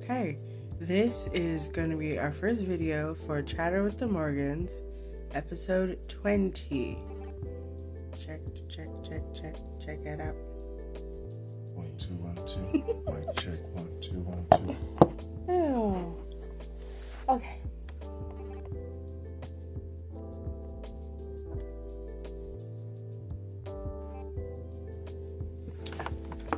Okay, this is going to be our first video for Chatter with the Morgans, episode 20. Check it out. 1 2 1 2. Mic check 1 2 1 2. Oh, okay.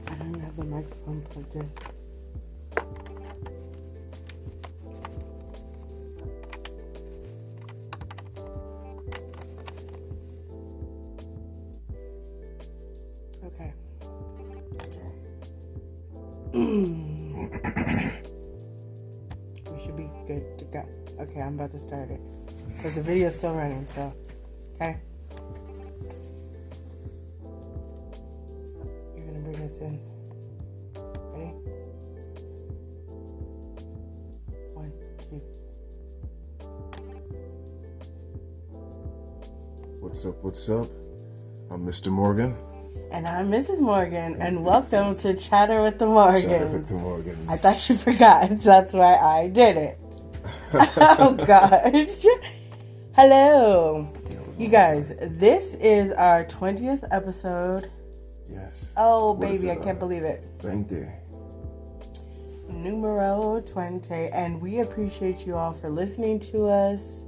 I don't have the microphone plugged in. Okay. We should be good to go. Okay, I'm about to start it. Because the video's still running, so. Okay. You're going to bring us in. Ready? 1, 2. What's up? I'm Mr. Morgan. And I'm Mrs. Morgan, and welcome to Chatter with the Morgans. Chatter with the Morgans. I thought you forgot, so that's why I did it. Oh, gosh. Hello. You guys, this is our 20th episode. Yes. Oh, baby, I can't believe it. 20. Numero 20. And we appreciate you all for listening to us.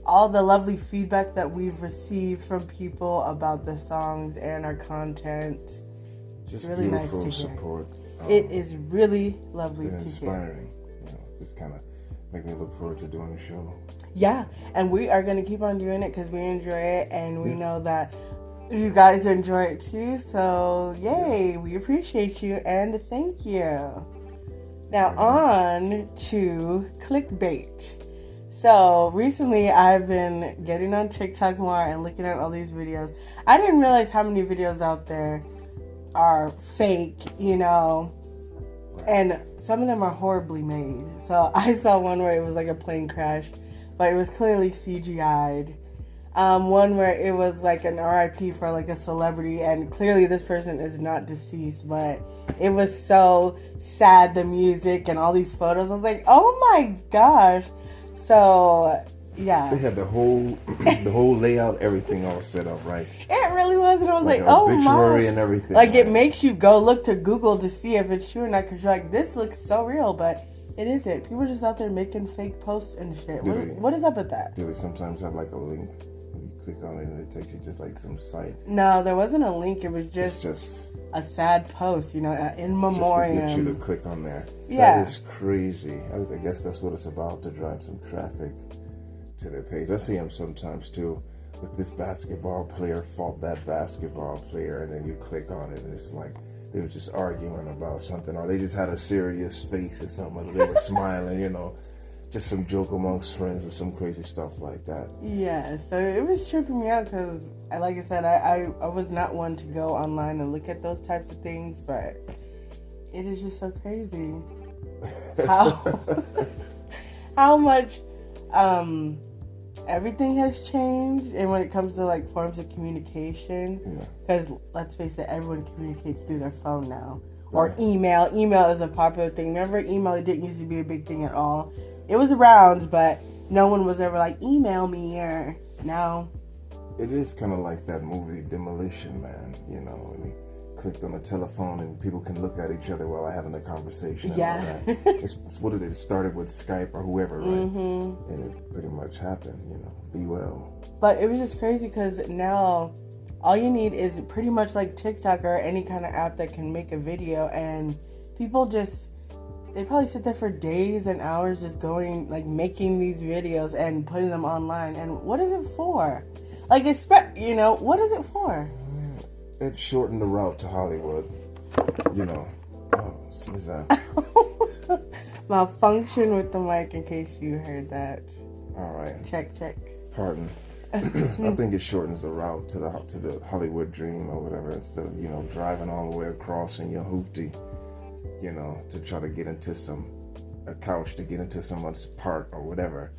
All the lovely feedback that we've received from people about the songs and our content. Just really nice to hear. Support. It is really lovely to inspiring. You know, just kind of make me look forward to doing the show. Yeah, and we are going to keep on doing it because we enjoy it, and we know that you guys enjoy it too. So, yay, we appreciate you, and thank you. Now, on to clickbait. So, recently I've been getting on TikTok more and looking at all these videos. I didn't realize how many videos out there are fake, you know, and some of them are horribly made. So, I saw one where it was like a plane crash, but it was clearly CGI'd. One where it was like an RIP for like a celebrity, and clearly this person is not deceased, but it was so sad, the music and all these photos. I was like, oh my gosh. So, yeah. They had the whole layout, everything all set up, right? It really was, and I was like oh my. Obituary and everything. Like, it makes you go look to Google to see if it's true or not, because you're like, this looks so real, but it isn't. People are just out there making fake posts and shit. What is up with that? Do they sometimes have like a link? You click on it and it takes you just like some site. No, there wasn't a link. It was just a sad post, you know, in memoriam. Just to get you to click on there. Yeah. That is crazy. I guess that's what it's about, to drive some traffic to their page. I see them sometimes too. With this basketball player fought that basketball player, and then you click on it and it's like they were just arguing about something, or they just had a serious face or something, or they were smiling, you know. Just some joke amongst friends or some crazy stuff like that. Yeah, so it was tripping me out because, like I said, I was not one to go online and look at those types of things, but it is just so crazy how much everything has changed, and when it comes to like forms of communication, because let's face it, everyone communicates through their phone now, or email. Email is a popular thing. Remember, email, it didn't used to be a big thing at all. It was around, but no one was ever like, email me, or now. It is kind of like that movie Demolition Man, you know, and he clicked on the telephone and people can look at each other while having a conversation. And all that. It's what it started with Skype or whoever, right? Mm-hmm. And it pretty much happened, you know, be well. But it was just crazy because now all you need is pretty much like TikTok or any kind of app that can make a video, and people just, they probably sit there for days and hours just going, like, making these videos and putting them online. And what is it for? Like, you know, what is it for? It shortened the route to Hollywood, you know. Oh, what's that? Malfunction with the mic, in case you heard that. All right. Check. Pardon. I think it shortens the route to the Hollywood dream or whatever, instead of, you know, driving all the way across in your hoopty, you know, to try to get into a couch to get into someone's park or whatever.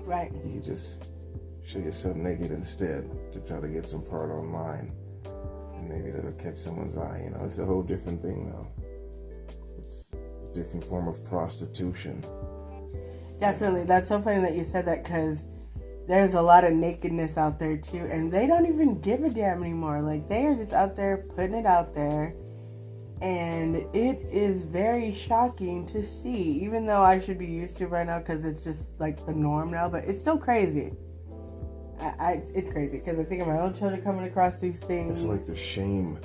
Right. You just show yourself naked instead to try to get some part online, and maybe that'll catch someone's eye. You know, it's a whole different thing now. It's different form of prostitution. Definitely. That's so funny that you said that, because there's a lot of nakedness out there too, and they don't even give a damn anymore. Like, they are just out there putting it out there, and it is very shocking to see, even though I should be used to it right now because it's just like the norm now, but it's still crazy. It's crazy because I think of my own children coming across these things. It's like the shame.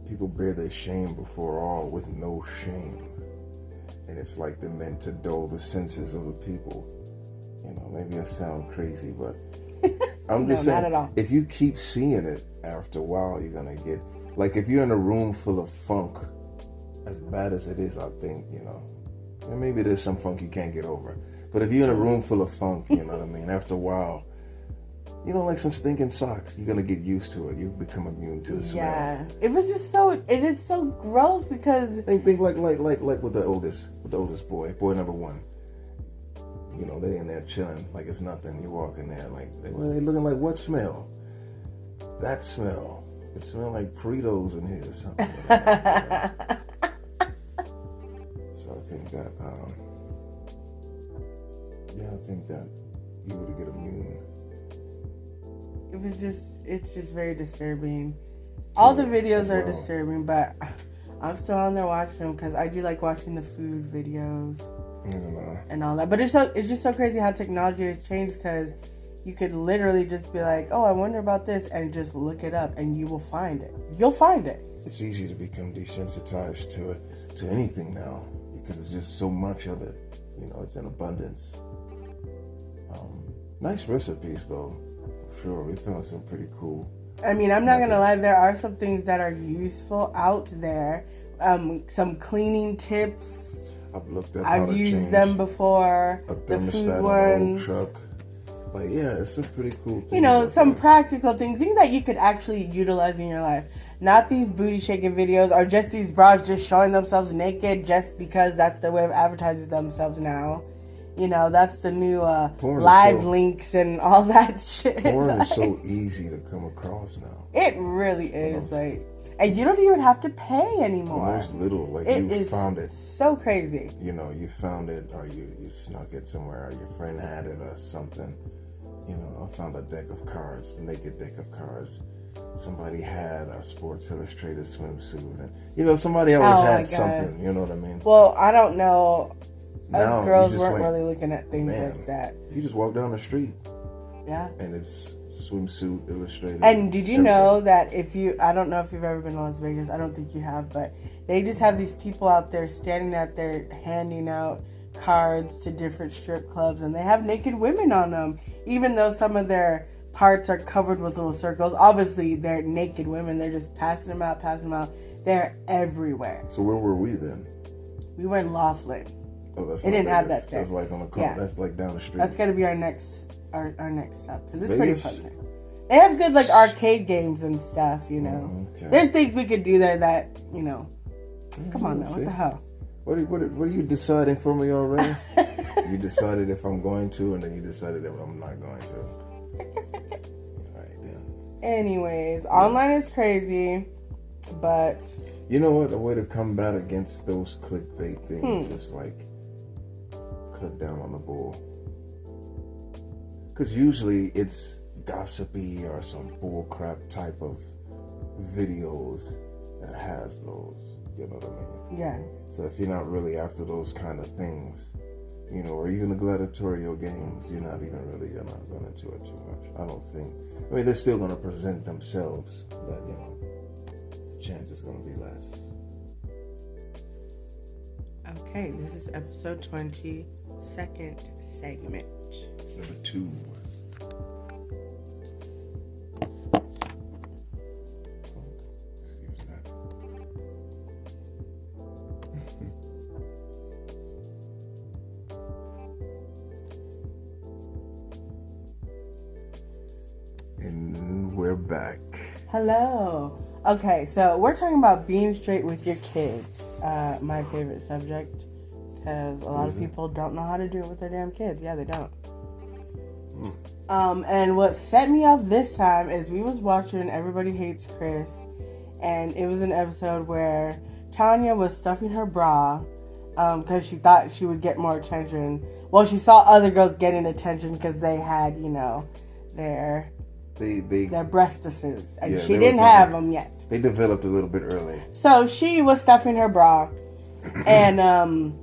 People bear their shame before all with no shame. And it's like they're meant to dull the senses of the people. You know, maybe I sound crazy, but I'm just saying, not at all. If you keep seeing it, after a while, you're going to get, like, if you're in a room full of funk, as bad as it is, I think, you know, and maybe there's some funk you can't get over. But if you're in a room full of funk, you know what I mean, after a while, you know, like some stinking socks, you're going to get used to it. You become immune to the smell. Yeah. It is so gross because... Think like with the oldest boy number one. You know, they in there chilling like it's nothing. You walk in there like, they looking like, what smell? That smell. It smelled like Fritos in here or something. So I think that, I think that you would get immune. It's just very disturbing. All the videos are disturbing, but I'm still on there watching them because I do like watching the food videos and all that. But it's just so crazy how technology has changed, because you could literally just be like, oh, I wonder about this, and just look it up and you will find it. You'll find it. It's easy to become desensitized to anything now because there's just so much of it. You know, it's in abundance. Nice recipes though. Sure, we found some pretty cool. I mean, I'm not gonna lie, there are some things that are useful out there. Some cleaning tips. I've used them before. A the thermostat food on ones. an old truck. Like, yeah, it's some pretty cool things. You know, some practical things that you could actually utilize in your life. Not these booty shaking videos or just these bras just showing themselves naked just because that's the way of advertising themselves now. You know, that's the new live links and all that shit. Porn is so easy to come across now. It really is. And you don't even have to pay anymore. Almost little. Like, you found it. So crazy. You know, you found it, or you snuck it somewhere, or your friend had it or something. You know, I found a deck of cards, naked deck of cards. Somebody had a Sports Illustrated swimsuit. And, you know, somebody always had something. You know what I mean? Well, I don't know. Now, us girls weren't really looking at things like that. You just walk down the street. Yeah. And it's swimsuit illustrated. And did you know that I don't know if you've ever been to Las Vegas, I don't think you have, but they just have these people out there standing out there handing out cards to different strip clubs, and they have naked women on them, even though some of their parts are covered with little circles. Obviously, they're naked women. They're just passing them out. They're everywhere. So where were we then? We were in Laughlin. Oh, that's it didn't have that there. That's like on the corner. Yeah. That's like down the street. That's got to be our next stop, because it's Vegas? Pretty fun there. They have good like arcade games and stuff, you know. Okay. There's things we could do there that, you know. Come on now, what the hell? What are you deciding for me already? You decided if I'm going to, and then you decided that I'm not going to. All right, then. Anyways, online is crazy, but you know what? The way to combat against those clickbait things is like cut down on the bull. Because usually it's gossipy or some bullcrap type of videos that has those. You know what I mean? Yeah. So if you're not really after those kind of things, you know, or even the gladiatorial games, you're not even really gonna run into it too much. I don't think. I mean, they're still gonna present themselves, but you know, the chance is gonna be less. Okay, this is episode 20, second segment. Number 2. Excuse that. And we're back. Hello. Okay, so we're talking about being straight with your kids. My favorite subject, because a lot of people don't know how to do it with their damn kids. Yeah, they don't. And what set me off this time is we was watching Everybody Hates Chris, and it was an episode where Tanya was stuffing her bra because she thought she would get more attention. Well, she saw other girls getting attention because they had, their breastises, and she didn't have them yet. They developed a little bit early. So she was stuffing her bra, and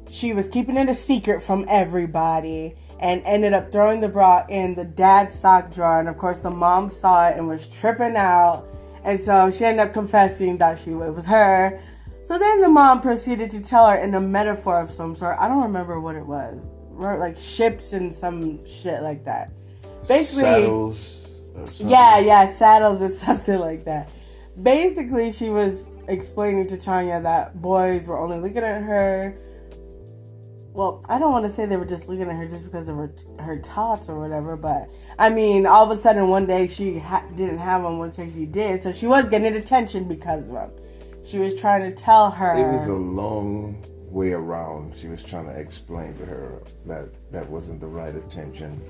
she was keeping it a secret from everybody, and ended up throwing the bra in the dad's sock drawer. And of course, the mom saw it and was tripping out. And so she ended up confessing that it was her. So then the mom proceeded to tell her in a metaphor of some sort. I don't remember what it was. Like ships and some shit like that. Basically, saddles. Yeah, saddles and something like that. Basically, she was explaining to Tanya that boys were only looking at her. Well, I don't want to say they were just looking at her just because of her tots or whatever, but I mean, all of a sudden one day she didn't have them, one day she did, so she was getting attention because of them. She was trying to tell her. It was a long way around. She was trying to explain to her that wasn't the right attention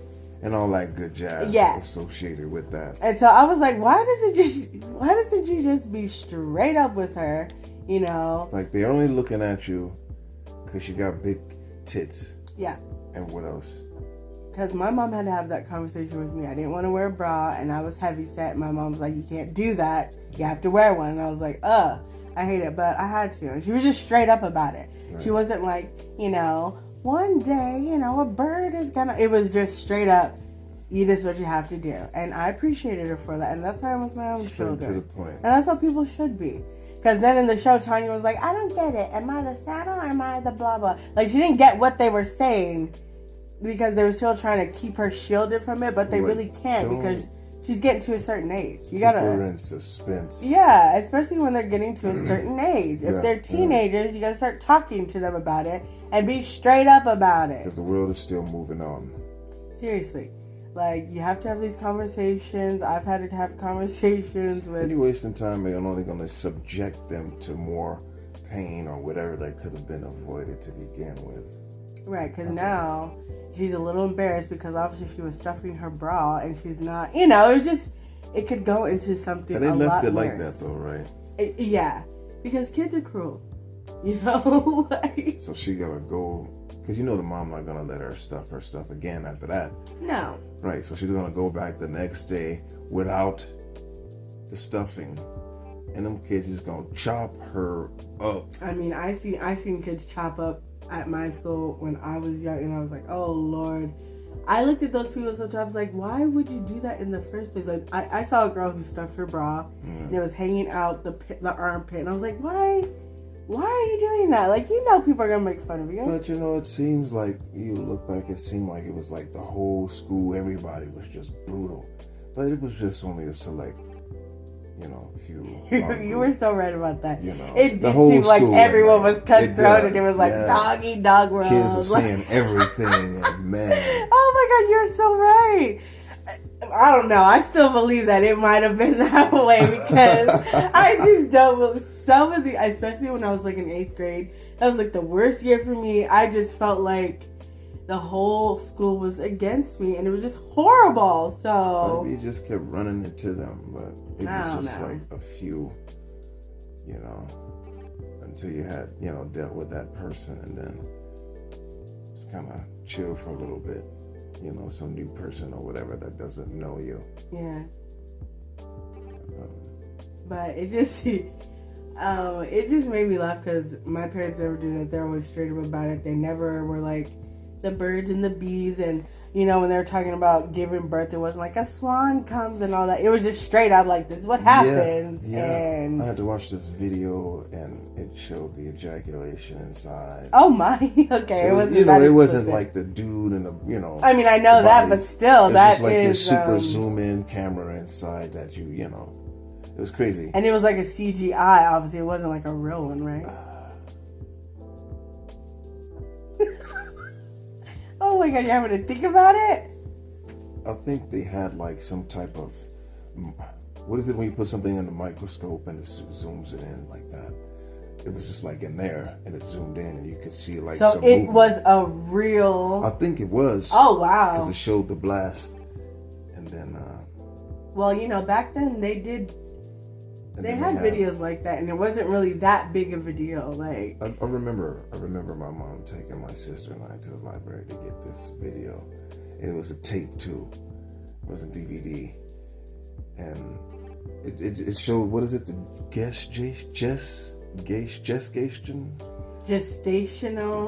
and all that good jazz associated with that. And so I was like, why doesn't you just be straight up with her, Like, they're only looking at you because you got big tits. Yeah. And what else? Because my mom had to have that conversation with me. I didn't want to wear a bra, and I was heavy set. My mom was like, you can't do that. You have to wear one. And I was like, I hate it, but I had to. And she was just straight up about it. Right. She wasn't like, one day, a bird is gonna... It was just straight up, this is what you have to do. And I appreciated her for that. And that's how I was my own children. To the point. And that's how people should be. Because then in the show, Tanya was like, I don't get it. Am I the saddle or am I the blah, blah? Like, she didn't get what they were saying because they were still trying to keep her shielded from it, but they really can't because she's getting to a certain age. You gotta... Keep her in suspense. Yeah, especially when they're getting to a certain age. If they're teenagers, you gotta start talking to them about it and be straight up about it. Because the world is still moving on. Seriously. Like, you have to have these conversations. I've had to have conversations with... And you're wasting time, and you're only going to subject them to more pain or whatever that could have been avoided to begin with. Right, because now she's a little embarrassed because obviously she was stuffing her bra and she's not... it was just... It could go into something a lot worse. And they left it like that, though, right? Yeah, because kids are cruel. So she got to go... Because the mom not going to let her stuff again after that. No. Right, so she's going to go back the next day without the stuffing. And them kids is going to chop her up. I mean, I seen kids chop up at my school when I was young. And I was like, oh, Lord. I looked at those people sometimes like, why would you do that in the first place? Like, I saw a girl who stuffed her bra. And it was hanging out the armpit. And I was like, why? Why are you doing that? Like, people are going to make fun of you. But, it seems like, you look back, it seemed like it was like the whole school, everybody was just brutal. But it was just only a select, few. You were so right about that. It did seem like everyone was cutthroat and it was like dog eat dog world. Kids were saying everything and man. Oh my God, you're so right. I don't know. I still believe that it might have been that way because I just don't. Some of especially when I was like in 8th grade, that was like the worst year for me. I just felt like the whole school was against me and it was just horrible. So maybe you just kept running into them, but it was just like a few, until you had, dealt with that person and then just kind of chill for a little bit. Some new person or whatever that doesn't know you. Yeah. But it just made me laugh because my parents never do that. They're always straight up about it. They never were like the birds and the bees and, when they were talking about giving birth, it wasn't like a swan comes and all that. It was just straight up like, this is what happens. Yeah. And I had to watch this video and it showed the ejaculation inside. Oh my. Okay. It wasn't it wasn't like the dude and the, I mean, I know that, but still, that just like is this super zoom in camera inside that it was crazy. And it was like a CGI, obviously. It wasn't like a real one, right? Oh my God, you're having to think about it? I think they had like some type of... What is it when you put something in the microscope and it zooms it in like that? It was just like in there and it zoomed in and you could see like so some it movement. Was a real... I think it was. Oh, wow. Because it showed the blast. And then... Well, back then they did And They then had videos like that, and it wasn't really that big of a deal. Like I remember my mom taking my sister and I to the library to get this video, and it was a tape too. It wasn't DVD, and it showed, what is it? The gestational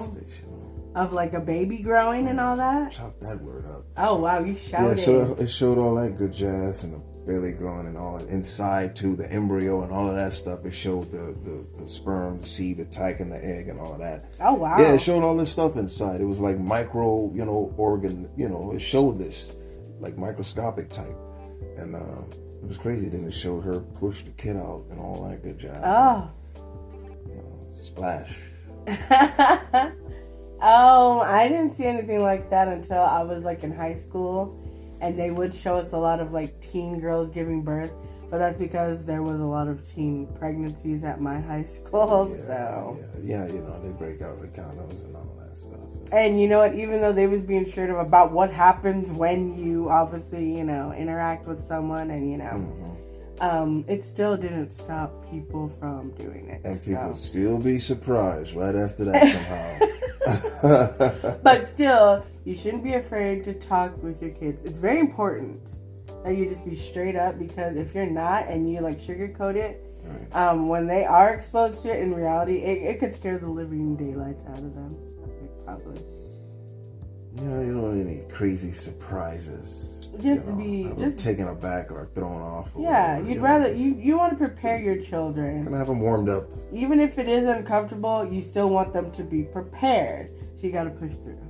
of like a baby growing and all that. Chop that word up. Oh wow, you shouted. Yeah, so it showed all that good jazz and the belly growing and all inside too, the embryo and all of that stuff. It showed the sperm, the seed, the tyke, and the egg and all of that. Oh wow. Yeah, it showed all this stuff inside. It was like micro, organ, it showed this like microscopic type, and it was crazy. Then it showed her push the kid out and all that good jazz. Oh. And, splash. I didn't see anything like that until I was like in high school, and they would show us a lot of like teen girls giving birth, but that's because there was a lot of teen pregnancies at my high school. Yeah, they break out the condoms and all that stuff. And you know what? Even though they was being straight up about what happens when you obviously interact with someone, and it still didn't stop people from doing it. And people still be surprised right after that somehow. But still, you shouldn't be afraid to talk with your kids. It's very important that you just be straight up, because if you're not and you like sugarcoat it, right, when they are exposed to it in reality, it could scare the living daylights out of them. Probably. You don't want any crazy surprises. Just to be taken aback or thrown off. Yeah, you'd rather you want to prepare your children. Can I have them warmed up? Even if it is uncomfortable, you still want them to be prepared. So you got to push through.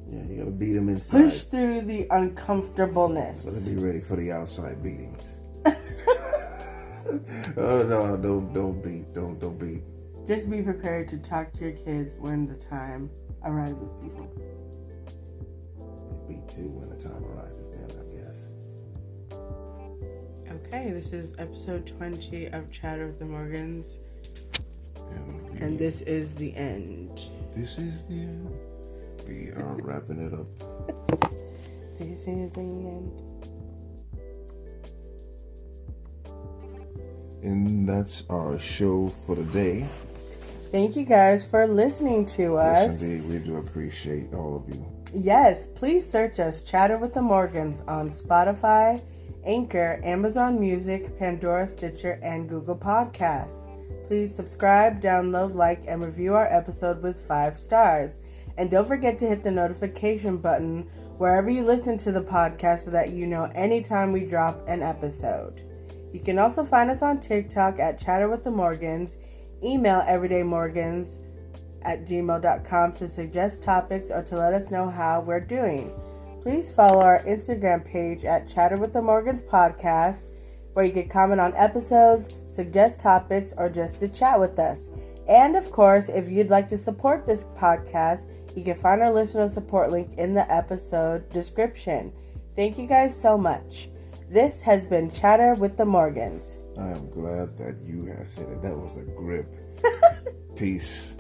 Yeah, you got to beat them inside. Push through the uncomfortableness. So they be ready for the outside beatings. Oh no! Don't beat. Just be prepared to talk to your kids when the time arises, people. They beat too when the time arises. Then I guess. Okay, this is episode 20 of Chatter with the Morgans. And this is the end. This is the end. We are wrapping it up. This is the end. And that's our show for the day. Thank you guys for listening to us. Yes, indeed. We do appreciate all of you. Yes, please search us, Chatter with the Morgans, on Spotify, Anchor, Amazon Music, Pandora, Stitcher, and Google Podcasts. Please subscribe, download, like, and review our episode with 5 stars. And don't forget to hit the notification button wherever you listen to the podcast so that you know anytime we drop an episode. You can also find us on TikTok at Chatter with the Morgans. Email everydaymorgans@gmail.com to suggest topics or to let us know how we're doing. Please follow our Instagram page at Chatter with the Morgans Podcast, where you can comment on episodes, suggest topics, or just to chat with us. And of course, if you'd like to support this podcast, you can find our listener support link in the episode description. Thank you guys so much. This has been Chatter with the Morgans. I am glad that you have said it. That was a grip. Peace.